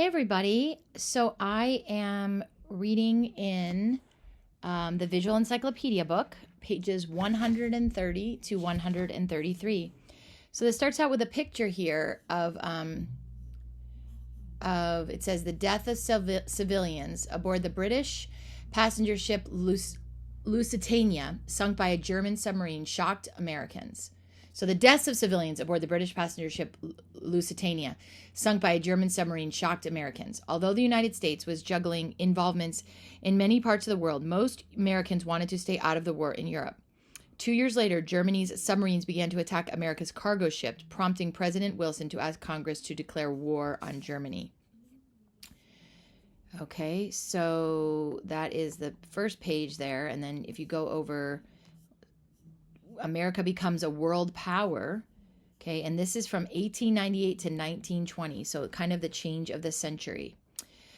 Hey, everybody. So I am reading in the Visual Encyclopedia book, pages 130 to 133. So this starts out with a picture here of it says the death of civilians aboard the British passenger ship Lusitania, sunk by a German submarine, shocked Americans. So the deaths of civilians aboard the British passenger ship Lusitania, sunk by a German submarine, shocked Americans. Although the United States was juggling involvements in many parts of the world, most Americans wanted to stay out of the war in Europe. 2 years later, Germany's submarines began to attack America's cargo ships, prompting President Wilson to ask Congress to declare war on Germany. Okay, so that is the first page there. And then if you go over, America becomes a world power. Okay, and this is from 1898 to 1920, so kind of the change of the century.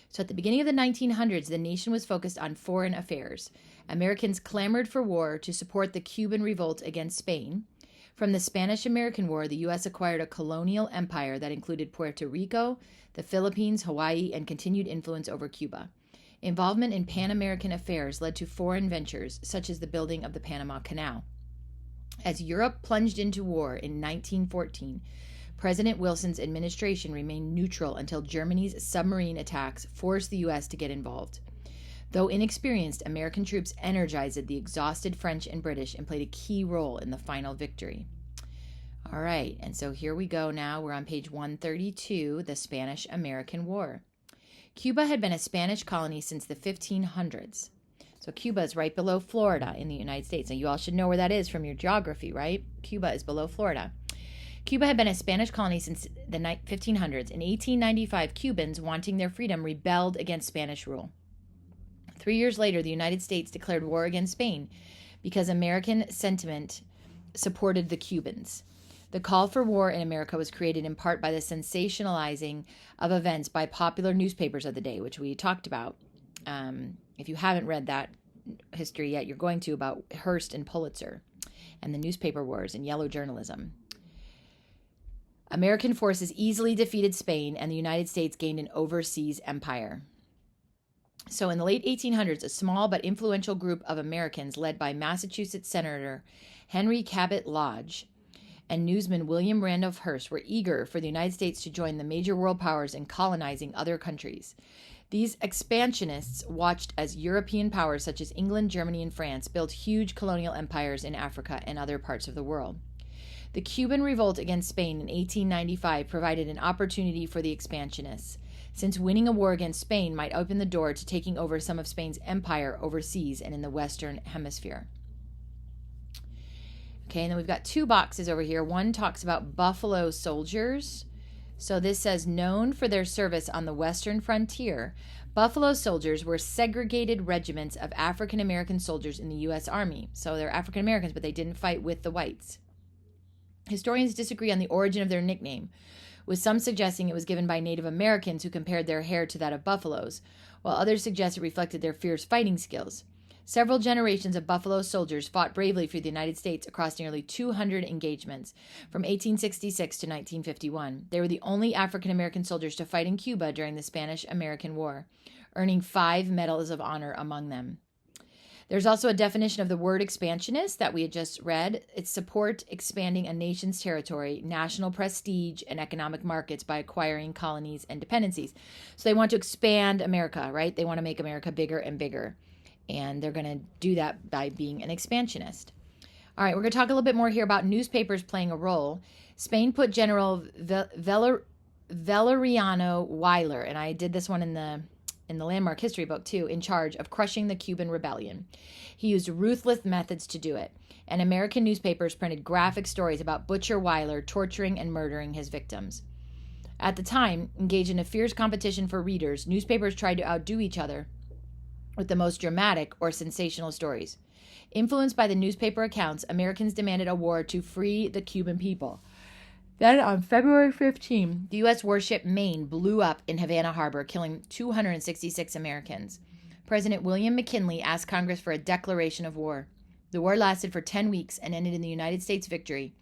So at the beginning of the 1900s, the nation was focused on foreign affairs. Americans clamored for war to support the Cuban revolt against Spain. From the Spanish-American War, the U.S. acquired a colonial empire that included Puerto Rico, the Philippines, Hawaii, and continued influence over Cuba. Involvement in Pan-American affairs led to foreign ventures, such as the building of the Panama Canal. As Europe plunged into war in 1914, President Wilson's administration remained neutral until Germany's submarine attacks forced the U.S. to get involved. Though inexperienced, American troops energized the exhausted French and British and played a key role in the final victory. All right, and so here we go now. We're on page 132, the Spanish-American War. Cuba had been a Spanish colony since the 1500s. So Cuba is right below Florida in the United States. Now, you all should know where that is from your geography, right? Cuba is below Florida. Cuba had been a Spanish colony since the 1500s. In 1895, Cubans, wanting their freedom, rebelled against Spanish rule. 3 years later, the United States declared war against Spain because American sentiment supported the Cubans. The call for war in America was created in part by the sensationalizing of events by popular newspapers of the day, which we talked about. If you haven't read that history yet, you're going to, about Hearst and Pulitzer and the newspaper wars and yellow journalism. American forces easily defeated Spain, and the United States gained an overseas empire. So in the late 1800s, a small but influential group of Americans led by Massachusetts Senator Henry Cabot Lodge and newsman William Randolph Hearst were eager for the United States to join the major world powers in colonizing other countries. These expansionists watched as European powers such as England, Germany, and France built huge colonial empires in Africa and other parts of the world. The Cuban revolt against Spain in 1895 provided an opportunity for the expansionists, since winning a war against Spain might open the door to taking over some of Spain's empire overseas and in the Western Hemisphere. Okay, and then we've got two boxes over here. One talks about Buffalo soldiers. So this says, known for their service on the western frontier, Buffalo soldiers were segregated regiments of African American soldiers in the U.S. Army. So they're African Americans, but they didn't fight with the whites. Historians disagree on the origin of their nickname, with some suggesting it was given by Native Americans who compared their hair to that of buffaloes, while others suggest it reflected their fierce fighting skills. Several generations of Buffalo soldiers fought bravely for the United States across nearly 200 engagements from 1866 to 1951. They were the only African American soldiers to fight in Cuba during the Spanish-American War, earning 5 medals of honor among them. There's also a definition of the word expansionist that we had just read. It's support expanding a nation's territory, national prestige, and economic markets by acquiring colonies and dependencies. So they want to expand America, right? They want to make America bigger and bigger. And they're going to do that by being an expansionist. All right, we're going to talk a little bit more here about newspapers playing a role. Spain put General Valeriano Weyler, and I did this one in the Landmark History book too, in charge of crushing the Cuban rebellion. He used ruthless methods to do it, and American newspapers printed graphic stories about Butcher Weyler torturing and murdering his victims. At the time, engaged in a fierce competition for readers, newspapers tried to outdo each other with the most dramatic or sensational stories. Influenced by the newspaper accounts, Americans demanded a war to free the Cuban people. Then on February 15, the U.S. warship Maine blew up in Havana Harbor, killing 266 Americans. President William McKinley asked Congress for a declaration of war. The war lasted for 10 weeks and ended in the United States victory.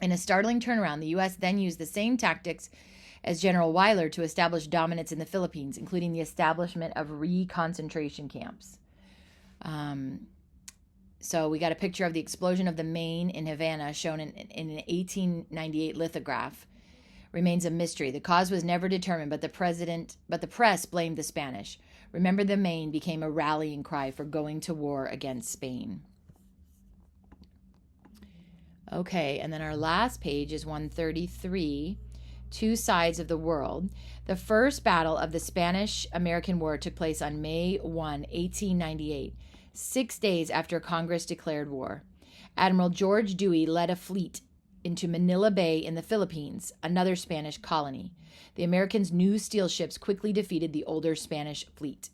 In a startling turnaround, the U.S. then used the same tactics as General Weyler to establish dominance in the Philippines, including the establishment of concentration camps. So we got a picture of the explosion of the Maine in Havana, shown in an 1898 lithograph. Remains a mystery. The cause was never determined, but the press blamed the Spanish. Remember the Maine became a rallying cry for going to war against Spain. Okay, and then our last page is 133, Two Sides of the World. The first battle of the Spanish-American War took place on May 1, 1898, 6 days after Congress declared war. Admiral George Dewey led a fleet into Manila Bay in the Philippines, another Spanish colony. The Americans' new steel ships quickly defeated the older Spanish fleet.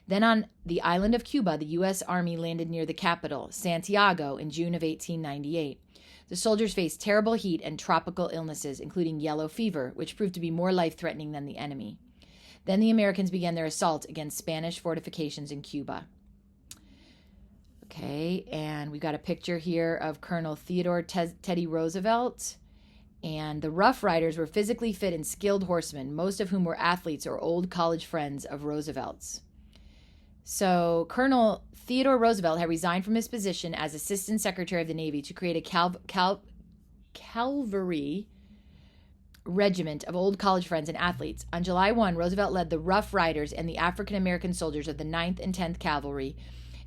Then on the island of Cuba, the U.S. Army landed near the capital, Santiago, in June of 1898. The soldiers faced terrible heat and tropical illnesses, including yellow fever, which proved to be more life-threatening than the enemy. Then the Americans began their assault against Spanish fortifications in Cuba. Okay, and we've got a picture here of Colonel Theodore Teddy Roosevelt. And the Rough Riders were physically fit and skilled horsemen, most of whom were athletes or old college friends of Roosevelt's. So Colonel Theodore Roosevelt had resigned from his position as Assistant Secretary of the Navy to create a cavalry regiment of old college friends and athletes. On July 1, Roosevelt led the Rough Riders and the African-American soldiers of the 9th and 10th Cavalry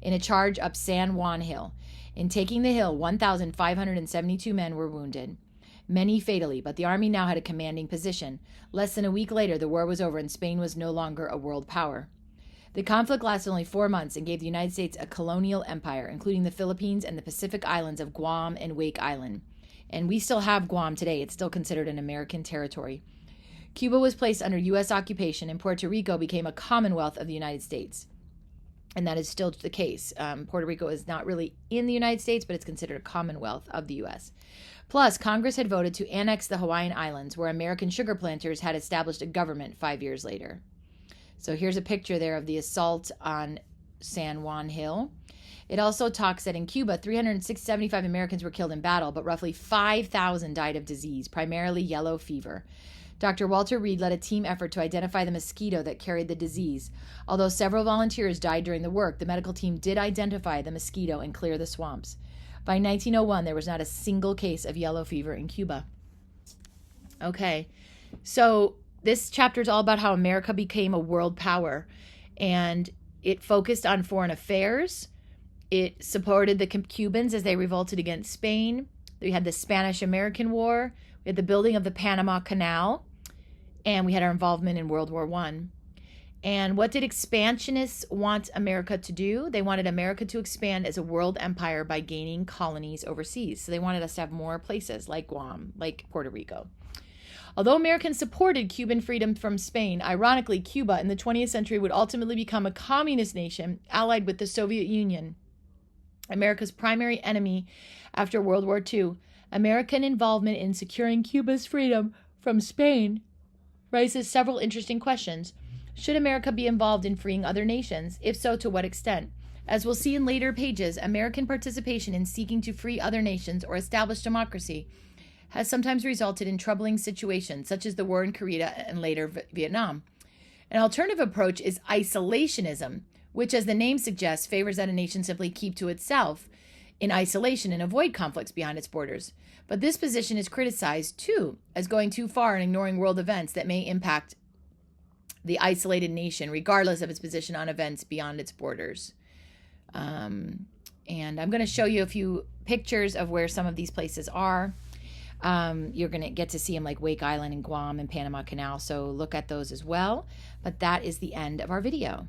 in a charge up San Juan Hill. In taking the hill, 1,572 men were wounded, many fatally, but the Army now had a commanding position. Less than a week later, the war was over and Spain was no longer a world power. The conflict lasted only 4 months and gave the United States a colonial empire, including the Philippines and the Pacific islands of Guam and Wake Island. And we still have Guam today. It's still considered an American territory. Cuba was placed under U.S. occupation, and Puerto Rico became a commonwealth of the United States. And that is still the case. Puerto Rico is not really in the United States, but it's considered a commonwealth of the U.S. Plus, Congress had voted to annex the Hawaiian Islands, where American sugar planters had established a government 5 years later. So here's a picture there of the assault on San Juan Hill. It also talks that in Cuba, 375 Americans were killed in battle, but roughly 5,000 died of disease, primarily yellow fever. Dr. Walter Reed led a team effort to identify the mosquito that carried the disease. Although several volunteers died during the work, the medical team did identify the mosquito and clear the swamps. By 1901, there was not a single case of yellow fever in Cuba. Okay, so this chapter is all about how America became a world power, and it focused on foreign affairs. It supported the Cubans as they revolted against Spain. We had the Spanish-American War. We had the building of the Panama Canal, and we had our involvement in World War I. And what did expansionists want America to do? They wanted America to expand as a world empire by gaining colonies overseas. So they wanted us to have more places like Guam, like Puerto Rico. Although Americans supported Cuban freedom from Spain, ironically, Cuba in the 20th century would ultimately become a communist nation allied with the Soviet Union, America's primary enemy after World War II. American involvement in securing Cuba's freedom from Spain raises several interesting questions. Should America be involved in freeing other nations? If so, to what extent? As we'll see in later pages, American participation in seeking to free other nations or establish democracy has sometimes resulted in troubling situations, such as the war in Korea and later Vietnam. An alternative approach is isolationism, which, as the name suggests, favors that a nation simply keep to itself in isolation and avoid conflicts beyond its borders. But this position is criticized, too, as going too far and ignoring world events that may impact the isolated nation, regardless of its position on events beyond its borders. And I'm going to show you a few pictures of where some of these places are. You're going to get to see them like Wake Island and Guam and Panama Canal, so look at those as well. But that is the end of our video.